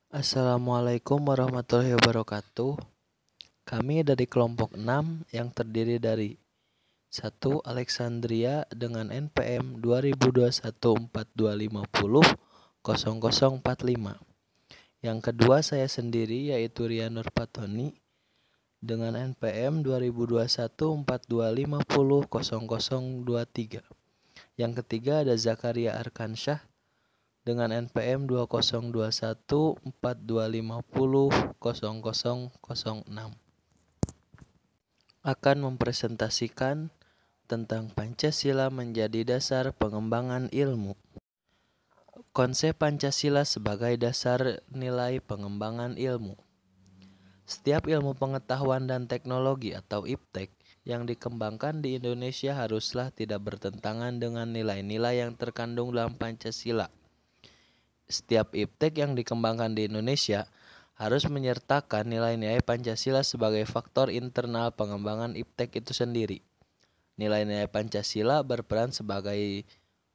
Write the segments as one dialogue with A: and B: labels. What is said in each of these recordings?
A: Assalamualaikum warahmatullahi wabarakatuh. Kami dari kelompok 6 yang terdiri dari 1. Alexandria dengan NPM 202142500045. Yang kedua saya sendiri yaitu Rian Nurpatoni dengan NPM 202142500023. Yang ketiga ada Zakaria Arkansyah dengan NPM 202142500006 akan mempresentasikan tentang Pancasila menjadi dasar pengembangan ilmu. Konsep Pancasila sebagai dasar nilai pengembangan ilmu. Setiap ilmu pengetahuan dan teknologi atau IPTEK yang dikembangkan di Indonesia haruslah tidak bertentangan dengan nilai-nilai yang terkandung dalam Pancasila. Setiap IPTEK yang dikembangkan di Indonesia harus menyertakan nilai-nilai Pancasila sebagai faktor internal pengembangan IPTEK itu sendiri. Nilai-nilai Pancasila berperan sebagai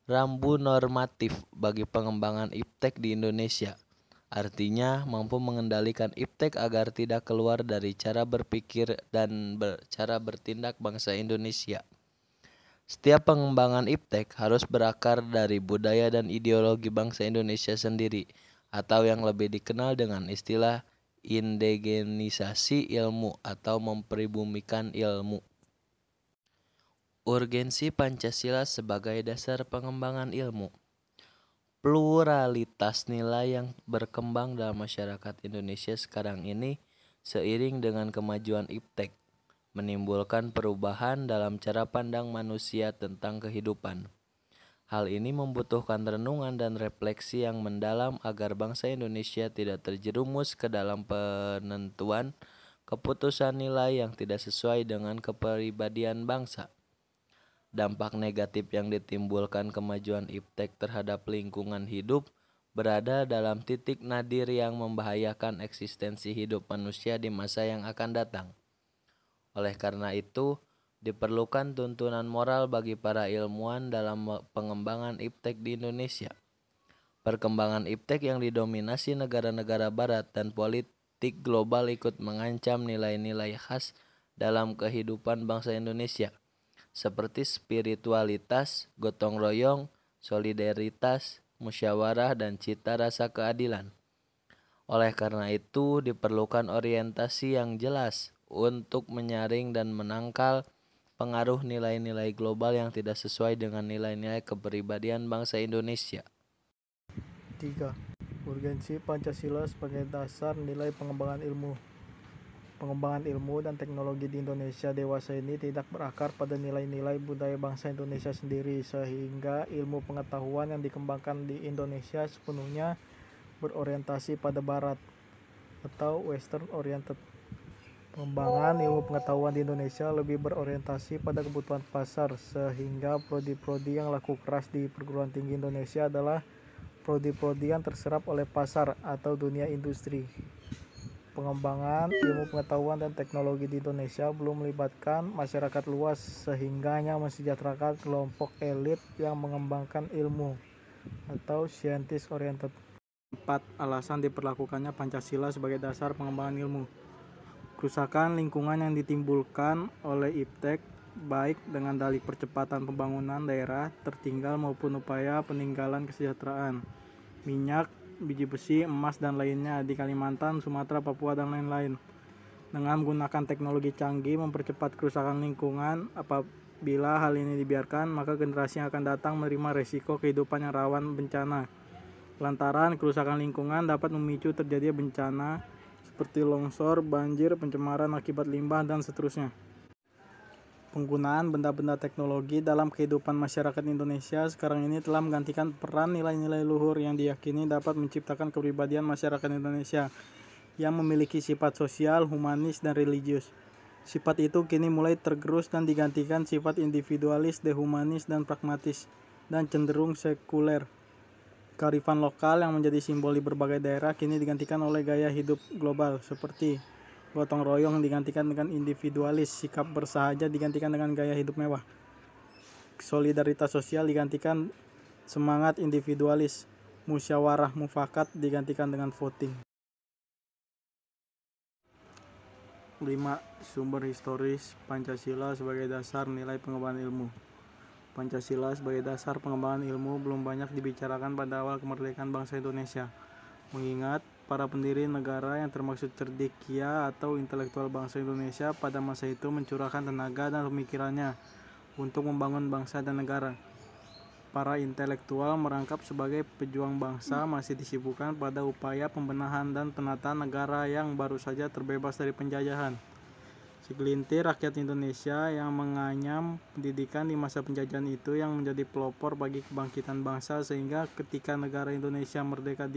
A: rambu normatif bagi pengembangan IPTEK di Indonesia. Artinya mampu mengendalikan IPTEK agar tidak keluar dari cara berpikir dan cara bertindak bangsa Indonesia. Setiap pengembangan IPTEK harus berakar dari budaya dan ideologi bangsa Indonesia sendiri, atau yang lebih dikenal dengan istilah indigenisasi ilmu atau mempribumikan ilmu. Urgensi Pancasila sebagai dasar pengembangan ilmu. Pluralitas nilai yang berkembang dalam masyarakat Indonesia sekarang ini seiring dengan kemajuan IPTEK menimbulkan perubahan dalam cara pandang manusia tentang kehidupan. Hal ini membutuhkan renungan dan refleksi yang mendalam agar bangsa Indonesia tidak terjerumus ke dalam penentuan keputusan nilai yang tidak sesuai dengan kepribadian bangsa. Dampak negatif yang ditimbulkan kemajuan IPTEK terhadap lingkungan hidup berada dalam titik nadir yang membahayakan eksistensi hidup manusia di masa yang akan datang. Oleh karena itu, diperlukan tuntunan moral bagi para ilmuwan dalam pengembangan IPTEK di Indonesia. Perkembangan IPTEK yang didominasi negara-negara barat dan politik global ikut mengancam nilai-nilai khas dalam kehidupan bangsa Indonesia, seperti spiritualitas, gotong royong, solidaritas, musyawarah, dan cita rasa keadilan. Oleh karena itu, diperlukan orientasi yang jelas untuk menyaring dan menangkal pengaruh nilai-nilai global yang tidak sesuai dengan nilai-nilai kepribadian bangsa Indonesia.
B: 3. Urgensi Pancasila sebagai dasar nilai pengembangan ilmu. Pengembangan ilmu dan teknologi di Indonesia dewasa ini tidak berakar pada nilai-nilai budaya bangsa Indonesia sendiri, sehingga ilmu pengetahuan yang dikembangkan di Indonesia sepenuhnya berorientasi pada Barat atau Western oriented. Pengembangan ilmu pengetahuan di Indonesia lebih berorientasi pada kebutuhan pasar, sehingga prodi-prodi yang laku keras di perguruan tinggi Indonesia adalah prodi-prodi yang terserap oleh pasar atau dunia industri. Pengembangan ilmu pengetahuan dan teknologi di Indonesia belum melibatkan masyarakat luas, sehingga hanya mensejahterakan kelompok elit yang mengembangkan ilmu atau scientist oriented. 4. Alasan diperlakukannya Pancasila sebagai dasar pengembangan ilmu. Kerusakan lingkungan yang ditimbulkan oleh IPTEK, baik dengan dalih percepatan pembangunan daerah tertinggal maupun upaya peninggalan kesejahteraan, minyak, biji besi, emas, dan lainnya di Kalimantan, Sumatera, Papua, dan lain-lain. Dengan menggunakan teknologi canggih mempercepat kerusakan lingkungan, apabila hal ini dibiarkan, maka generasi yang akan datang menerima resiko kehidupan yang rawan bencana. Lantaran kerusakan lingkungan dapat memicu terjadinya bencana seperti longsor, banjir, pencemaran akibat limbah, dan seterusnya. Penggunaan benda-benda teknologi dalam kehidupan masyarakat Indonesia sekarang ini telah menggantikan peran nilai-nilai luhur yang diyakini dapat menciptakan kepribadian masyarakat Indonesia yang memiliki sifat sosial, humanis, dan religius. Sifat itu kini mulai tergerus dan digantikan sifat individualis, dehumanis, dan pragmatis, dan cenderung sekuler. Kearifan lokal yang menjadi simbol di berbagai daerah kini digantikan oleh gaya hidup global, seperti gotong royong digantikan dengan individualis, sikap bersahaja digantikan dengan gaya hidup mewah, solidaritas sosial digantikan semangat individualis, musyawarah mufakat digantikan dengan voting. 5. Sumber historis Pancasila sebagai dasar nilai pengembangan ilmu. Pancasila sebagai dasar pengembangan ilmu belum banyak dibicarakan pada awal kemerdekaan bangsa Indonesia, mengingat para pendiri negara yang termaksud cendekia atau intelektual bangsa Indonesia pada masa itu mencurahkan tenaga dan pemikirannya untuk membangun bangsa dan negara. Para intelektual merangkap sebagai pejuang bangsa masih disibukkan pada upaya pembenahan dan penataan negara yang baru saja terbebas dari penjajahan. Segelintir rakyat Indonesia yang menganyam pendidikan di masa penjajahan itu yang menjadi pelopor bagi kebangkitan bangsa, sehingga ketika negara Indonesia merdeka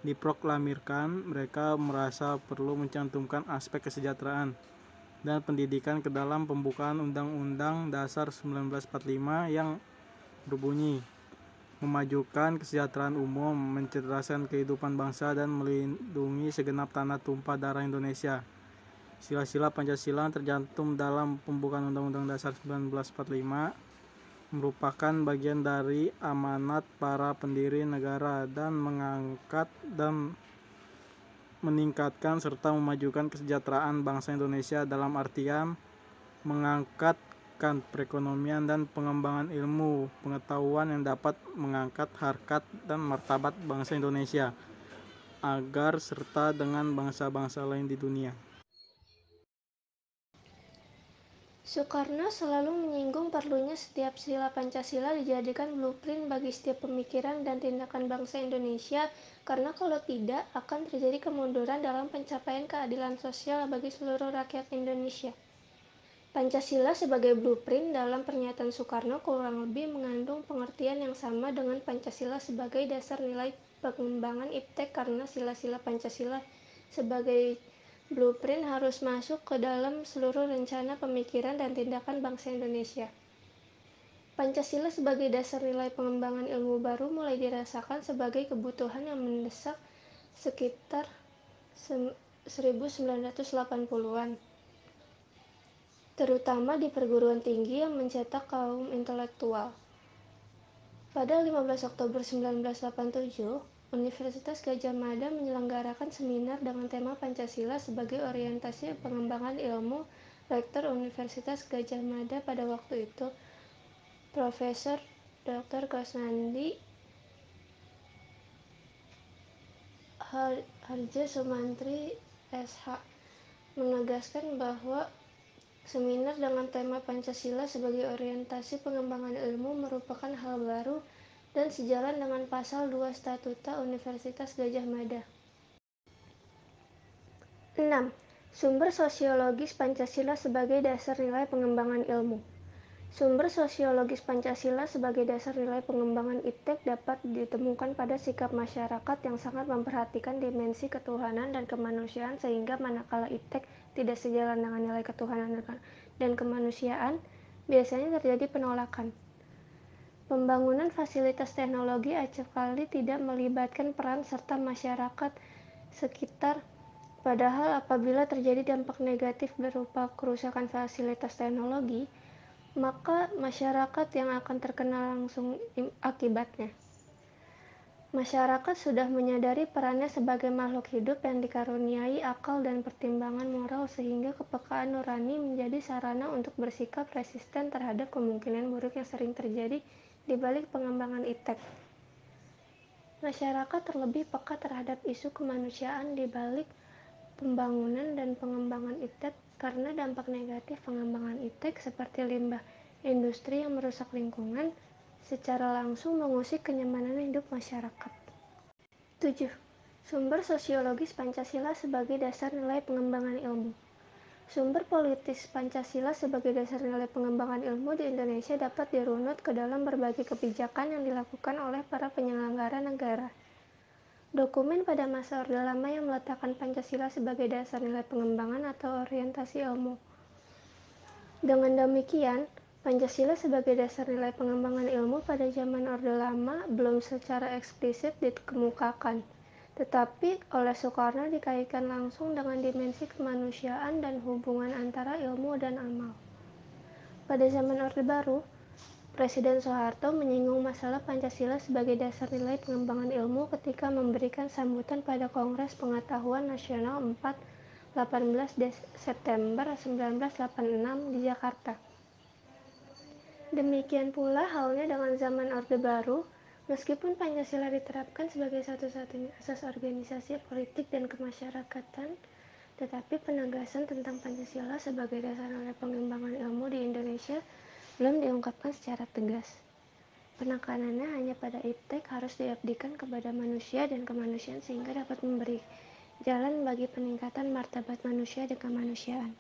B: diproklamirkan, mereka merasa perlu mencantumkan aspek kesejahteraan dan pendidikan ke dalam pembukaan Undang-Undang Dasar 1945 yang berbunyi, memajukan kesejahteraan umum, mencerdaskan kehidupan bangsa, dan melindungi segenap tanah tumpah darah Indonesia. Sila-sila Pancasila tercantum dalam pembukaan Undang-Undang Dasar 1945 merupakan bagian dari amanat para pendiri negara dan mengangkat dan meningkatkan serta memajukan kesejahteraan bangsa Indonesia dalam artian mengangkatkan perekonomian dan pengembangan ilmu pengetahuan yang dapat mengangkat harkat dan martabat bangsa Indonesia agar serta dengan bangsa-bangsa lain di dunia.
C: Soekarno selalu menyinggung perlunya setiap sila Pancasila dijadikan blueprint bagi setiap pemikiran dan tindakan bangsa Indonesia, karena kalau tidak akan terjadi kemunduran dalam pencapaian keadilan sosial bagi seluruh rakyat Indonesia. Pancasila sebagai blueprint dalam pernyataan Soekarno kurang lebih mengandung pengertian yang sama dengan Pancasila sebagai dasar nilai pengembangan IPTEK, karena sila-sila Pancasila sebagai blueprint harus masuk ke dalam seluruh rencana pemikiran dan tindakan bangsa Indonesia. Pancasila sebagai dasar nilai pengembangan ilmu baru mulai dirasakan sebagai kebutuhan yang mendesak sekitar 1980-an, terutama di perguruan tinggi yang mencetak kaum intelektual. Pada 15 Oktober 1987, Universitas Gadjah Mada menyelenggarakan seminar dengan tema Pancasila sebagai orientasi pengembangan ilmu. Rektor Universitas Gadjah Mada pada waktu itu, Profesor Dr. Kusnandi Harja Sumantri SH, menegaskan bahwa seminar dengan tema Pancasila sebagai orientasi pengembangan ilmu merupakan hal baru dan sejalan dengan Pasal 2 Statuta Universitas Gadjah Mada. 6. Sumber sosiologis Pancasila sebagai dasar nilai pengembangan ilmu. Sumber sosiologis Pancasila sebagai dasar nilai pengembangan IPTEK dapat ditemukan pada sikap masyarakat yang sangat memperhatikan dimensi ketuhanan dan kemanusiaan, sehingga manakala IPTEK tidak sejalan dengan nilai ketuhanan dan kemanusiaan, biasanya terjadi penolakan. Pembangunan fasilitas teknologi acapkali tidak melibatkan peran serta masyarakat sekitar, padahal apabila terjadi dampak negatif berupa kerusakan fasilitas teknologi, maka masyarakat yang akan terkena langsung akibatnya. Masyarakat sudah menyadari perannya sebagai makhluk hidup yang dikaruniai akal dan pertimbangan moral, sehingga kepekaan nurani menjadi sarana untuk bersikap resisten terhadap kemungkinan buruk yang sering terjadi di balik pengembangan IPTEK. Masyarakat terlebih peka terhadap isu kemanusiaan di balik pembangunan dan pengembangan IPTEK, karena dampak negatif pengembangan IPTEK seperti limbah industri yang merusak lingkungan secara langsung mengusik kenyamanan hidup masyarakat. 7. Sumber sosiologis Pancasila sebagai dasar nilai pengembangan ilmu. Sumber politis Pancasila sebagai dasar nilai pengembangan ilmu di Indonesia dapat dirunut ke dalam berbagai kebijakan yang dilakukan oleh para penyelenggara negara. Dokumen pada masa Orde Lama yang meletakkan Pancasila sebagai dasar nilai pengembangan atau orientasi ilmu. Dengan demikian, Pancasila sebagai dasar nilai pengembangan ilmu pada zaman Orde Lama belum secara eksplisit dikemukakan, tetapi oleh Soekarno dikaitkan langsung dengan dimensi kemanusiaan dan hubungan antara ilmu dan amal. Pada zaman Orde Baru, Presiden Soeharto menyinggung masalah Pancasila sebagai dasar nilai pengembangan ilmu ketika memberikan sambutan pada Kongres Pengetahuan Nasional 4 18 September 1986 di Jakarta. Demikian pula halnya dengan zaman Orde Baru, meskipun Pancasila diterapkan sebagai satu-satunya asas organisasi politik dan kemasyarakatan, tetapi penegasan tentang Pancasila sebagai dasar nilai pengembangan ilmu di Indonesia belum diungkapkan secara tegas. Penekanannya hanya pada iptek harus diabdikan kepada manusia dan kemanusiaan sehingga dapat memberi jalan bagi peningkatan martabat manusia dan kemanusiaan.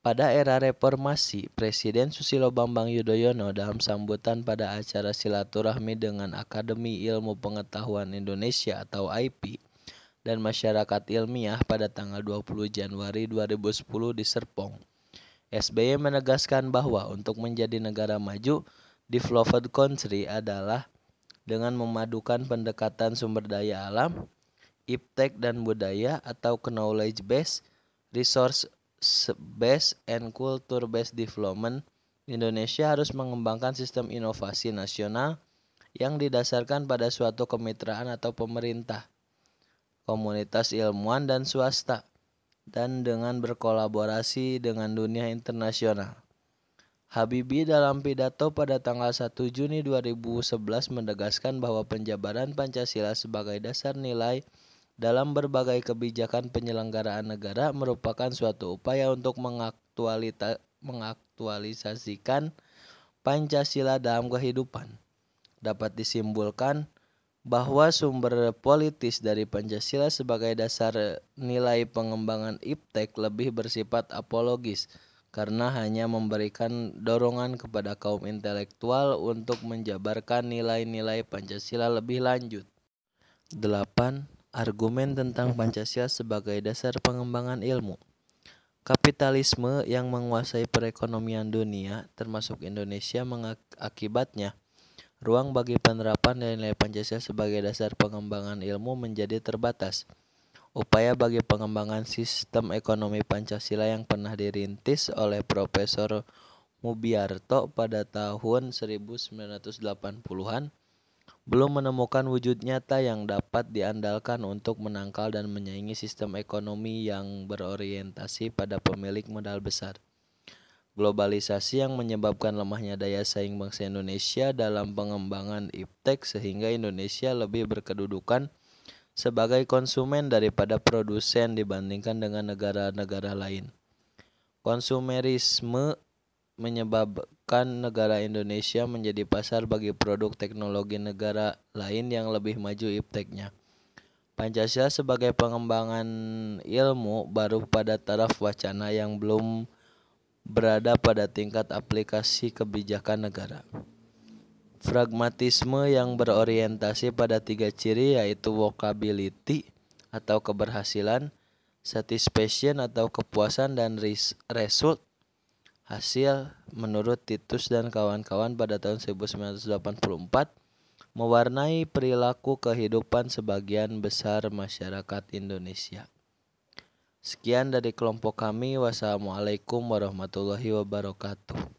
A: Pada era reformasi, Presiden Susilo Bambang Yudhoyono dalam sambutan pada acara silaturahmi dengan Akademi Ilmu Pengetahuan Indonesia atau AIPI dan Masyarakat Ilmiah pada tanggal 20 Januari 2010 di Serpong. SBY menegaskan bahwa untuk menjadi negara maju, developed country adalah dengan memadukan pendekatan sumber daya alam, iptek dan budaya atau knowledge based, resource based and culture based development. Indonesia harus mengembangkan sistem inovasi nasional yang didasarkan pada suatu kemitraan atau pemerintah, komunitas ilmuwan dan swasta, dan dengan berkolaborasi dengan dunia internasional. Habibie dalam pidato pada tanggal 1 Juni 2011 menegaskan bahwa penjabaran Pancasila sebagai dasar nilai dalam berbagai kebijakan penyelenggaraan negara merupakan suatu upaya untuk mengaktualisasikan Pancasila dalam kehidupan. Dapat disimpulkan bahwa sumber politis dari Pancasila sebagai dasar nilai pengembangan iptek lebih bersifat apologis karena hanya memberikan dorongan kepada kaum intelektual untuk menjabarkan nilai-nilai Pancasila lebih lanjut. 8. Argumen tentang Pancasila sebagai dasar pengembangan ilmu. Kapitalisme yang menguasai perekonomian dunia, termasuk Indonesia, mengakibatnya ruang bagi penerapan nilai Pancasila sebagai dasar pengembangan ilmu menjadi terbatas. Upaya bagi pengembangan sistem ekonomi Pancasila yang pernah dirintis oleh Profesor Mubiarto pada tahun 1980-an belum menemukan wujud nyata yang dapat diandalkan untuk menangkal dan menyaingi sistem ekonomi yang berorientasi pada pemilik modal besar. Globalisasi yang menyebabkan lemahnya daya saing bangsa Indonesia dalam pengembangan iptek sehingga Indonesia lebih berkedudukan sebagai konsumen daripada produsen dibandingkan dengan negara-negara lain. Konsumerisme menyebabkan negara Indonesia menjadi pasar bagi produk teknologi negara lain yang lebih maju ipteknya. Pancasila sebagai pengembangan ilmu baru pada taraf wacana yang belum berada pada tingkat aplikasi kebijakan negara. Pragmatisme yang berorientasi pada 3 ciri yaitu workability atau keberhasilan, satisfaction atau kepuasan, dan result hasil menurut Titus dan kawan-kawan pada tahun 1984 mewarnai perilaku kehidupan sebagian besar masyarakat Indonesia. Sekian dari kelompok kami. Wassalamualaikum warahmatullahi wabarakatuh.